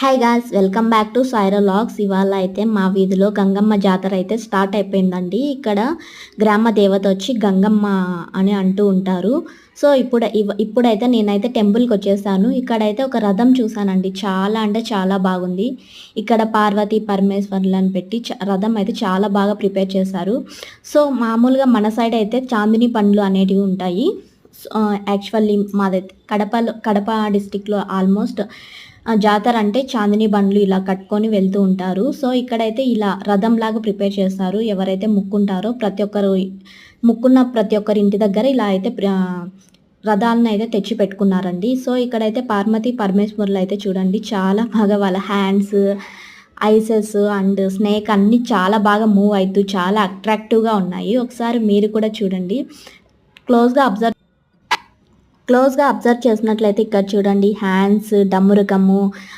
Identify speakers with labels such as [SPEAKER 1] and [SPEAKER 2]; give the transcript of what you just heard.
[SPEAKER 1] Hi guys, welcome back to Saira vlogs. ఇవాళ అయితే మా వీధిలో గంగమ్మ జాతర అయితే స్టార్ట్ అయిపోయిందండి. ఇక్కడ గ్రామ దేవత వచ్చి గంగమ్మ అని అంటూ ఉంటారు. సో ఇప్పుడైతే నేనైతే టెంపుల్కి వచ్చేసాను. ఇక్కడైతే ఒక రథం చూసానండి. చాలా అంటే చాలా బాగుంది. ఇక్కడ పార్వతీ పరమేశ్వర్లను పెట్టి రథం అయితే చాలా బాగా ప్రిపేర్ చేశారు. సో మామూలుగా మన సైడ్ అయితే చాందిని పండ్లు అనేటివి ఉంటాయి. యాక్చువల్లీ మాదైతే కడప డిస్టిక్లో ఆల్మోస్ట్ జాతర అంటే చాందిని బండ్లు ఇలా కట్టుకొని వెళ్తూ ఉంటారు. సో ఇక్కడైతే ఇలా రథంలాగా ప్రిపేర్ చేస్తారు. ఎవరైతే ముక్కుంటారో ముక్కున్న ప్రతి ఒక్కరి ఇంటి దగ్గర ఇలా అయితే రథాలను అయితే తెచ్చి పెట్టుకున్నారండి. సో ఇక్కడైతే పార్వతీ పరమేశ్వరులు అయితే చూడండి చాలా బాగా వాళ్ళ హ్యాండ్స్, ఐసెస్ అండ్ స్నేక్ అన్నీ చాలా బాగా మూవ్ అవుతూ చాలా అట్రాక్టివ్గా ఉన్నాయి. ఒకసారి మీరు కూడా చూడండి. క్లోజ్గా అబ్జర్వ్ చేసినట్లయితే ఇక్కడ చూడండి హ్యాండ్స్, డమ్మురకము